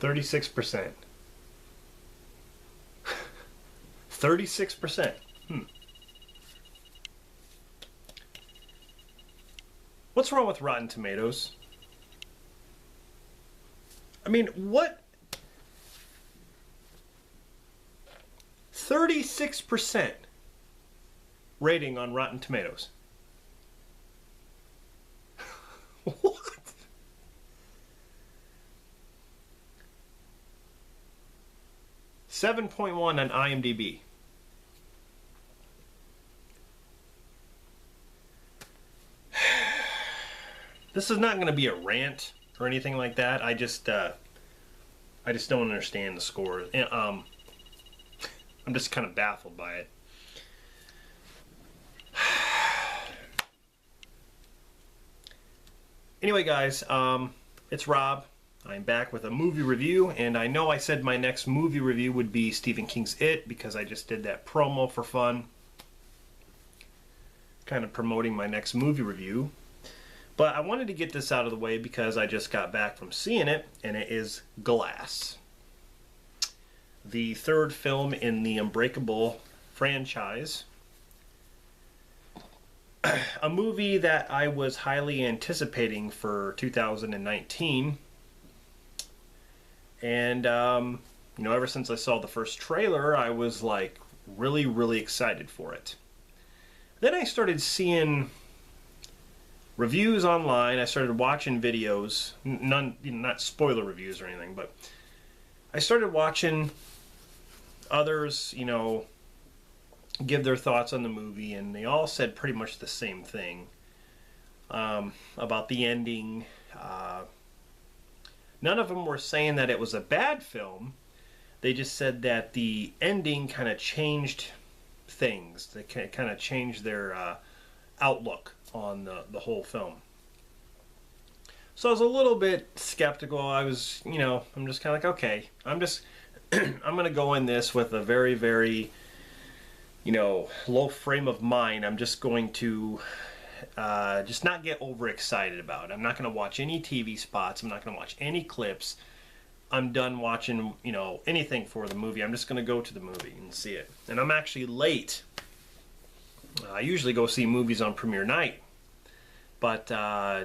36%. 36%. What's wrong with Rotten Tomatoes? I mean, what? 36% rating on Rotten Tomatoes. What? .1 on IMDb. This is not going to be a rant or anything like that. I just don't understand the score. I'm just kind of baffled by it. Anyway, guys, it's Rob. I'm back with a movie review, and I know I said my next movie review would be Stephen King's It because I just did that promo for fun. Kind of promoting my next movie review. But I wanted to get this out of the way because I just got back from seeing it, and it is Glass. The third film in the Unbreakable franchise. A movie that I was highly anticipating for 2019. And, you know, ever since I saw the first trailer, I was like really, really excited for it. Then I started seeing reviews online. I started watching videos, not spoiler reviews or anything, but I started watching others, you know, give their thoughts on the movie, and they all said pretty much the same thing about the ending. None of them were saying that it was a bad film. They just said that the ending kind of changed things. They kind of changed their outlook on the whole film. So I was a little bit skeptical. I was, you know, I'm just kind of like, okay, I'm going to go in this with a very, very, you know, low frame of mind. I'm just going to just not get overexcited about it. I'm not going to watch any TV spots. I'm not going to watch any clips. I'm done watching, you know, anything for the movie. I'm just going to go to the movie and see it. And I'm actually late. I usually go see movies on premiere night, but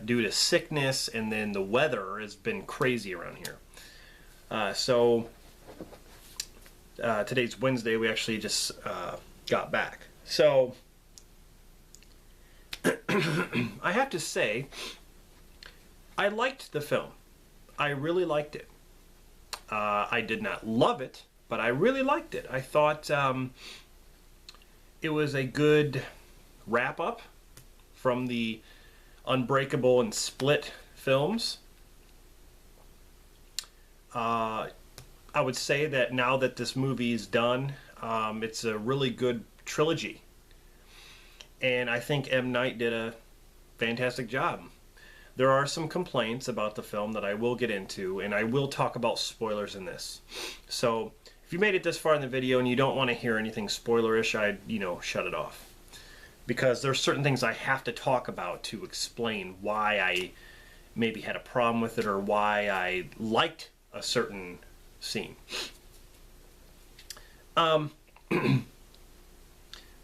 due to sickness and then the weather has been crazy around here. So today's Wednesday. We actually just got back. So I have to say, I liked the film. I really liked it. I did not love it, but I really liked it. I thought it was a good wrap-up from the Unbreakable and Split films. I would say that now that this movie is done, it's a really good trilogy. And I think M. Night did a fantastic job. There are some complaints about the film that I will get into, and I will talk about spoilers in this. So if you made it this far in the video and you don't want to hear anything spoilerish, I'd, you know, shut it off. Because there's certain things I have to talk about to explain why I maybe had a problem with it or why I liked a certain scene.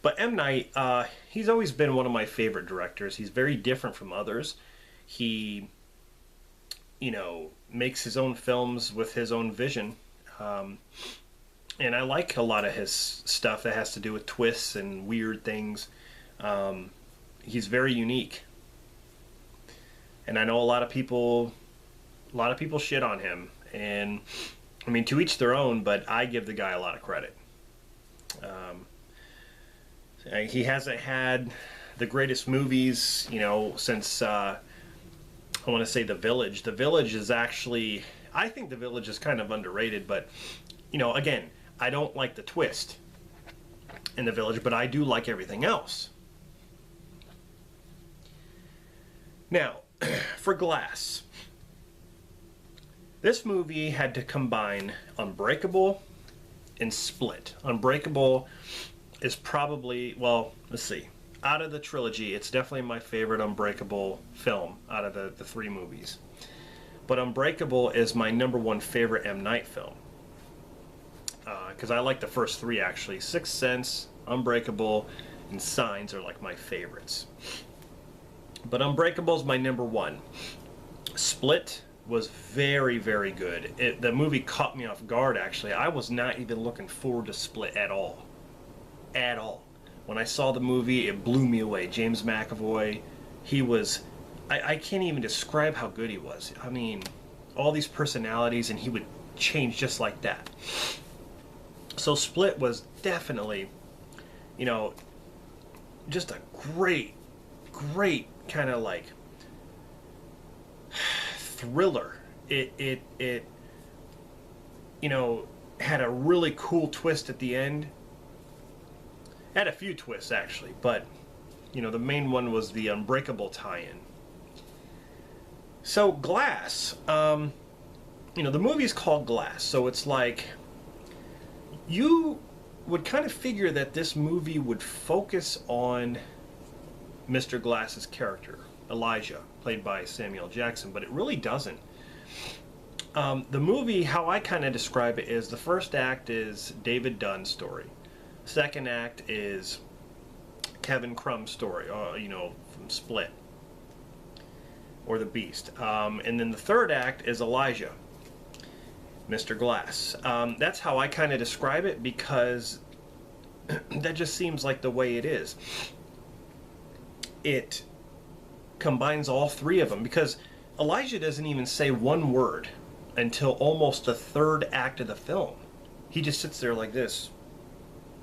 But M. Night, he's always been one of my favorite directors. He's very different from others. He, you know, makes his own films with his own vision. And I like a lot of his stuff that has to do with twists and weird things. He's very unique. And I know a lot of people shit on him. And, I mean, to each their own, but I give the guy a lot of credit. He hasn't had the greatest movies, you know, since, I want to say The Village. The Village is actually, I think The Village is kind of underrated, but, you know, again, I don't like the twist in The Village, but I do like everything else. Now, for Glass, this movie had to combine Unbreakable and Split. Unbreakable is probably, well, let's see. Out of the trilogy, it's definitely my favorite Unbreakable film out of the three movies. But Unbreakable is my #1 favorite M. Night film. Because I like the first three, actually. Sixth Sense, Unbreakable, and Signs are like my favorites. But Unbreakable is my #1. Split was very, very good. The movie caught me off guard, actually. I was not even looking forward to Split at all. At all. When I saw the movie, it blew me away. James McAvoy, he was... I can't even describe how good he was. I mean, all these personalities, and he would change just like that. So Split was definitely, you know, just a great kind of like thriller. It you know, had a really cool twist at the end. Had a few twists, actually, but you know, the main one was the Unbreakable tie-in. So Glass, you know, the movie is called Glass, so it's like, you would kind of figure that this movie would focus on Mr. Glass's character, Elijah, played by Samuel Jackson, but it really doesn't. The movie, how I kind of describe it, is the first act is David Dunn's story. Second act is Kevin Crumb's story, you know, from Split, or The Beast. And then the third act is Elijah, Mr. Glass. That's how I kind of describe it, because that just seems like the way it is. It combines all three of them, because Elijah doesn't even say one word until almost the third act of the film. He just sits there like this.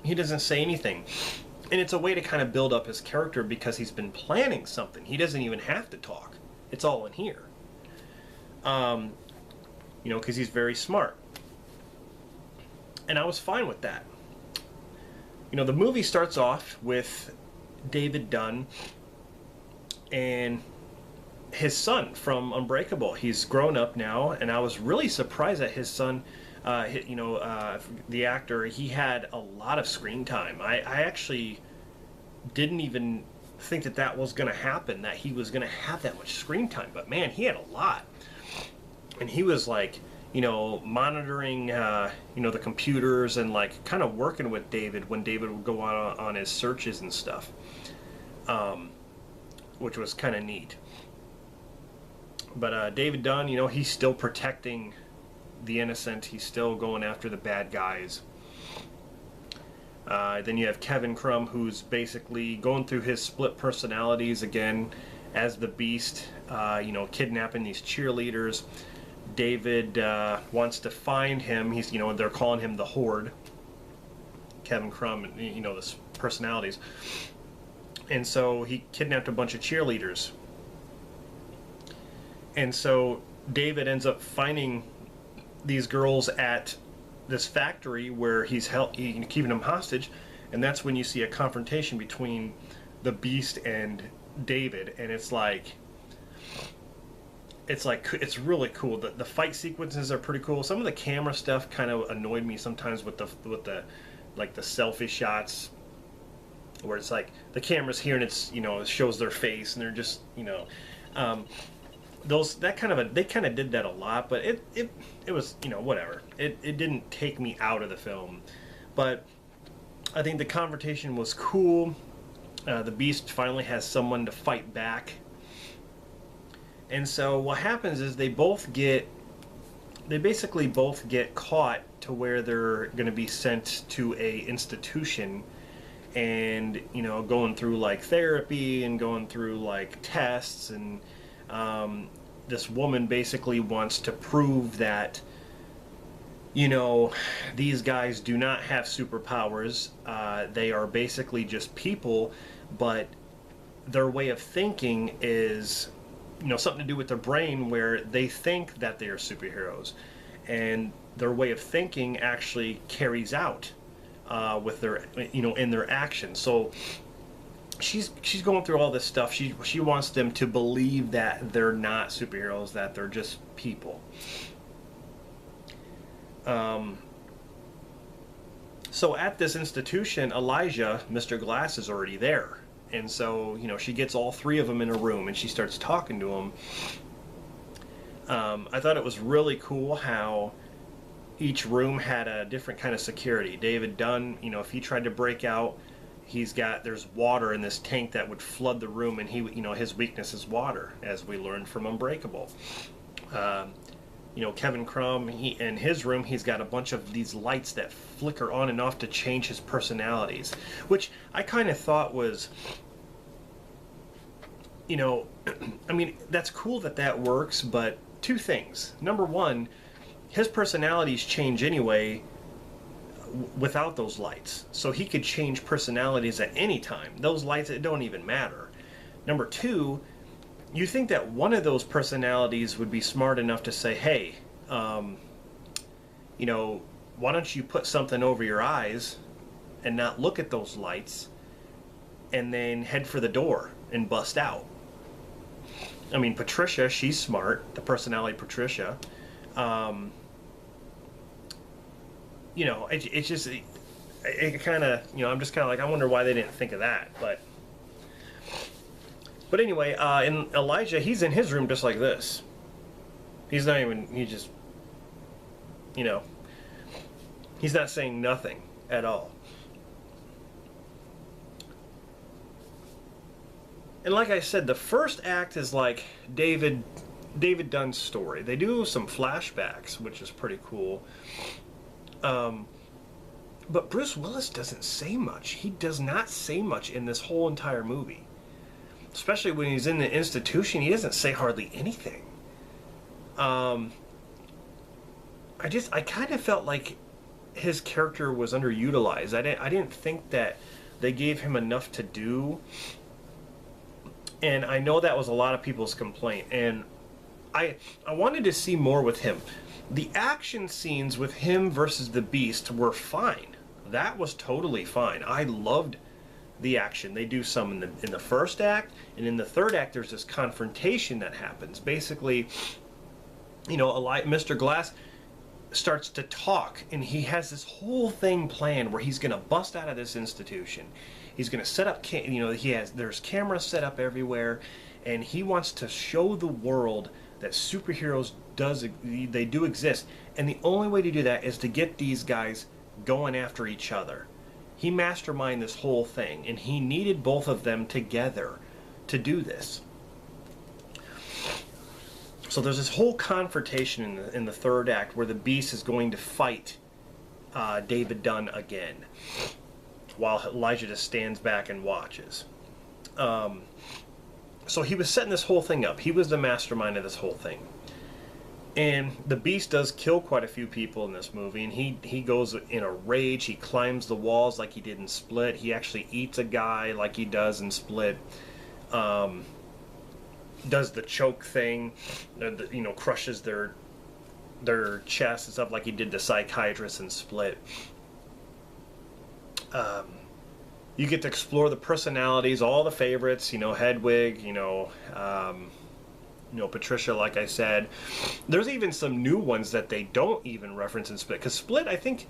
He doesn't say anything. And it's a way to kind of build up his character, because he's been planning something. He doesn't even have to talk. It's all in here. You know, because he's very smart. And I was fine with that. You know, the movie starts off with David Dunn and his son from Unbreakable. He's grown up now, and I was really surprised that his son, you know, the actor, he had a lot of screen time. I actually didn't even think that that was going to happen, that he was going to have that much screen time. But man, he had a lot. And he was like, you know, monitoring, you know, the computers, and like kind of working with David when David would go on his searches and stuff, which was kind of neat. But David Dunn, you know, he's still protecting the innocent. He's still going after the bad guys. Then you have Kevin Crumb, who's basically going through his split personalities again as the Beast, you know, kidnapping these cheerleaders. David wants to find him. He's, you know, they're calling him the Horde. Kevin Crumb, you know, the personalities. And so he kidnapped a bunch of cheerleaders. And so David ends up finding these girls at this factory where he's keeping them hostage, and that's when you see a confrontation between the Beast and David, and it's really cool. The fight sequences are pretty cool. Some of the camera stuff kind of annoyed me sometimes with the like the selfie shots, where it's like the camera's here and it's, you know, it shows their face and they're just, you know, they kind of did that a lot, but it was, you know, whatever. It didn't take me out of the film, but I think the confrontation was cool. The Beast finally has someone to fight back, and so what happens is they basically both get caught to where they're going to be sent to a institution, and, you know, going through like therapy and going through like tests, and this woman basically wants to prove that, you know, these guys do not have superpowers. They are basically just people, but their way of thinking is, you know, something to do with their brain, where they think that they are superheroes, and their way of thinking actually carries out with their, you know, in their actions. So she's going through all this stuff. She wants them to believe that they're not superheroes, that they're just people. So at this institution, Elijah, Mr. Glass, is already there. And so, you know, she gets all three of them in a room and she starts talking to them. I thought it was really cool how each room had a different kind of security. David Dunn, if he tried to break out, there's water in this tank that would flood the room, and his weakness is water, as we learned from Unbreakable. Kevin Crumb, in his room, he's got a bunch of these lights that flicker on and off to change his personalities, which I kind of thought was, that's cool that works, but two things. Number one, his personalities change anyway without those lights. So he could change personalities at any time. Those lights, it don't even matter. Number two, you think that one of those personalities would be smart enough to say, hey, why don't you put something over your eyes and not look at those lights, and then head for the door and bust out. I mean, Patricia, she's smart, the personality Patricia. It's just, it kind of, I'm just kind of like, I wonder why they didn't think of that. But anyway, in Elijah, he's in his room just like this. He's not even, he's not saying nothing at all. And like I said, the first act is like David Dunn's story. They do some flashbacks, which is pretty cool. But Bruce Willis doesn't say much. He does not say much in this whole entire movie. Especially when he's in the institution, he doesn't say hardly anything. I kind of felt like his character was underutilized. I didn't think that they gave him enough to do. And I know that was a lot of people's complaint. And I wanted to see more with him. The action scenes with him versus the Beast were fine. That was totally fine. I loved the action. They do some in the first act, and in the third act there's this confrontation that happens. Basically, Mr. Glass starts to talk, and he has this whole thing planned where he's going to bust out of this institution. He's going to set up, there's cameras set up everywhere, and he wants to show the world that superheroes they do exist, and the only way to do that is to get these guys going after each other. He masterminded this whole thing, and he needed both of them together to do this. So there's this whole confrontation in the third act where the Beast is going to fight David Dunn again, while Elijah just stands back and watches. So he was setting this whole thing up. He was the mastermind of this whole thing. And the Beast does kill quite a few people in this movie, and he goes in a rage. He climbs the walls like he did in Split. He actually eats a guy like he does in Split. Does the choke thing, crushes their chest and stuff like he did the psychiatrist in Split. You get to explore the personalities, all the favorites, Hedwig, Patricia, like I said. There's even some new ones that they don't even reference in Split. Because Split, I think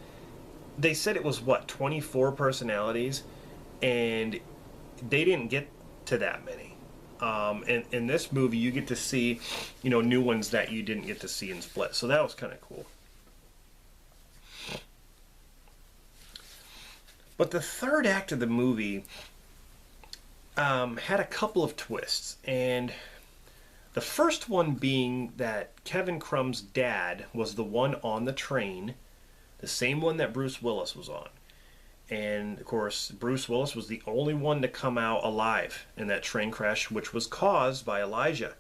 they said it was, 24 personalities? And they didn't get to that many. In this movie, you get to see, new ones that you didn't get to see in Split. So that was kind of cool. But the third act of the movie had a couple of twists. And the first one being that Kevin Crumb's dad was the one on the train, the same one that Bruce Willis was on. And, of course, Bruce Willis was the only one to come out alive in that train crash, which was caused by Elijah.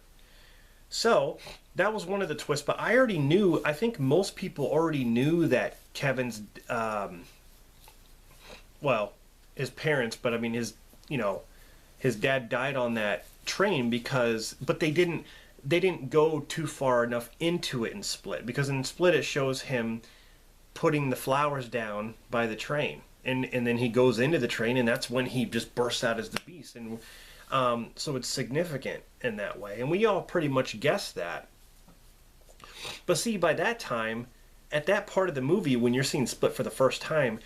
So, that was one of the twists. But I think most people already knew that Kevin's, his parents, but I mean his dad died on that train but they didn't go too far enough into it in Split, because in Split it shows him putting the flowers down by the train, and then he goes into the train, and that's when he just bursts out as the Beast, and so it's significant in that way, and we all pretty much guessed that. But see, by that time, at that part of the movie, when you're seeing Split for the first time,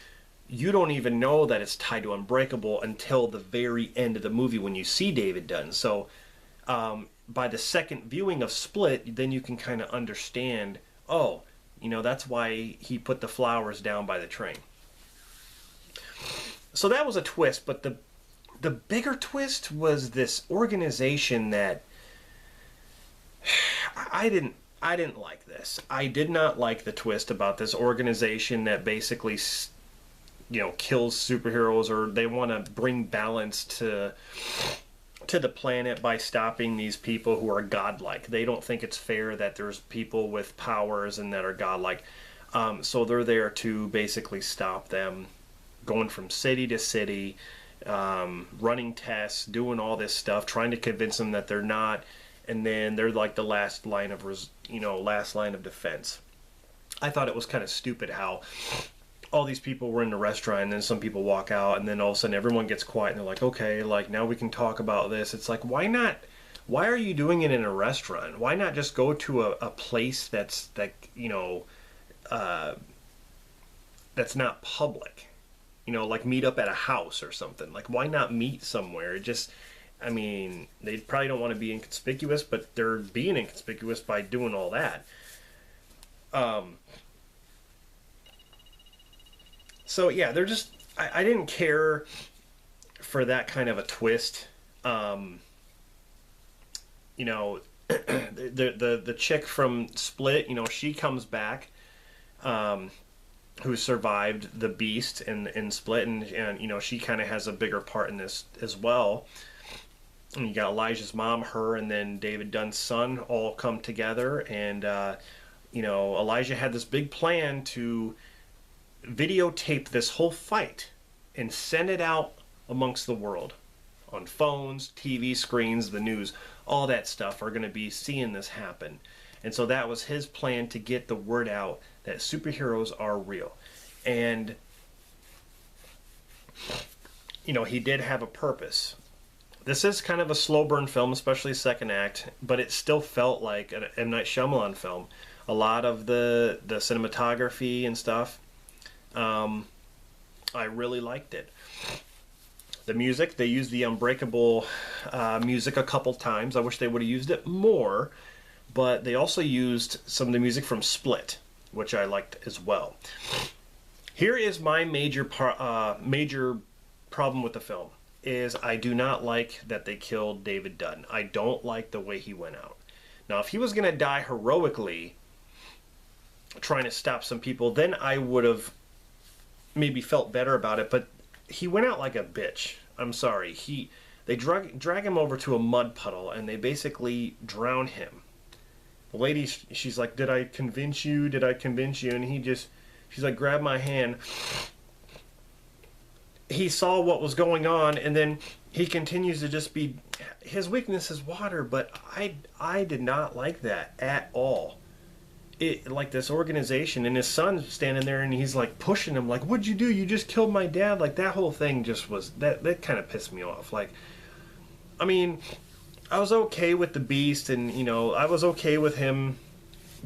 you don't even know that it's tied to Unbreakable until the very end of the movie when you see David Dunn. So By the second viewing of Split, then you can kind of understand, oh, that's why he put the flowers down by the train. So that was a twist, but the bigger twist was this organization that I didn't like this. I did not like the twist about this organization that basically kills superheroes, or they want to bring balance to the planet by stopping these people who are godlike. They don't think it's fair that there's people with powers and that are godlike. So they're there to basically stop them going from city to city, running tests, doing all this stuff, trying to convince them that they're not, and then they're like the last line of defense. I thought it was kind of stupid how all these people were in the restaurant, and then some people walk out, and then all of a sudden everyone gets quiet, and they're like, okay, like now we can talk about this. It's like, why not? Why are you doing it in a restaurant? Why not just go to a place that's not public? Like meet up at a house or something. Like, why not meet somewhere? They probably don't want to be inconspicuous, but they're being inconspicuous by doing all that. So yeah, they're just, I didn't care for that kind of a twist. The chick from Split, she comes back, who survived the Beast in Split, and she kind of has a bigger part in this as well. And you got Elijah's mom, her, and then David Dunn's son all come together, and Elijah had this big plan to videotape this whole fight and send it out amongst the world on phones, TV screens, the news, all that stuff are going to be seeing this happen. And so that was his plan to get the word out that superheroes are real. And he did have a purpose. This is kind of a slow burn film, especially second act, but it still felt like an M. Night Shyamalan film. A lot of the cinematography and stuff, I really liked it. The music, they used the Unbreakable music a couple times. I wish they would have used it more, but they also used some of the music from Split, which I liked as well. Here is my major problem with the film, is I do not like that they killed David Dunn. I don't like the way he went out. Now, if he was going to die heroically, trying to stop some people, then I would have maybe felt better about it, but he went out like a bitch. I'm sorry. They drag him over to a mud puddle, and they basically drown him. The lady, she's like, did I convince you? Did I convince you? And she's like, grab my hand. He saw what was going on, and then he continues to just be, his weakness is water, but I did not like that at all. Like this organization, and his son's standing there, and he's like pushing him, like, what'd you do? You just killed my dad. Like, that whole thing just was, that kind of pissed me off. Like, I was okay with the Beast, and I was okay with him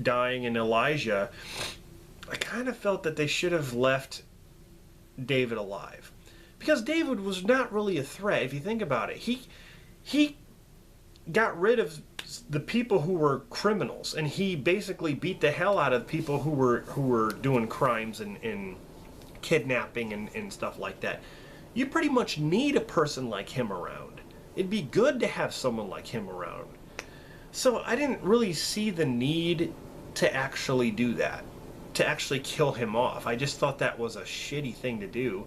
dying, and Elijah. I kind of felt that they should have left David alive, because David was not really a threat if you think about it. He got rid of the people who were criminals, and he basically beat the hell out of people who were doing crimes and kidnapping and stuff like that. You pretty much need a person like him around. It'd be good to have someone like him around. So I didn't really see the need to actually do that, to actually kill him off. I just thought that was a shitty thing to do.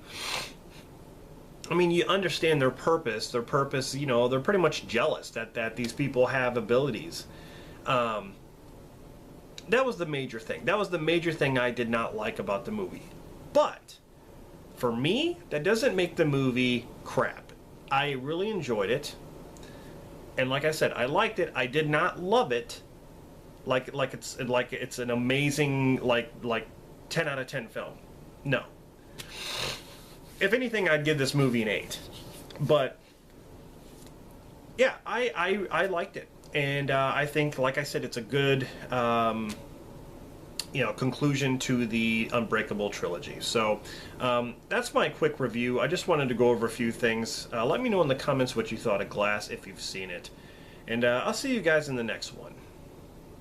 You understand their purpose. Their purpose, they're pretty much jealous that these people have abilities. That was the major thing. That was the major thing I did not like about the movie. But, for me, that doesn't make the movie crap. I really enjoyed it. And like I said, I liked it. I did not love it. Like it's an amazing, like 10 out of 10 film. No. If anything, I'd give this movie an 8. But yeah, I liked it, and I think, like I said, it's a good conclusion to the Unbreakable trilogy. So that's my quick review. I just wanted to go over a few things. Let me know in the comments what you thought of Glass if you've seen it, And I'll see you guys in the next one.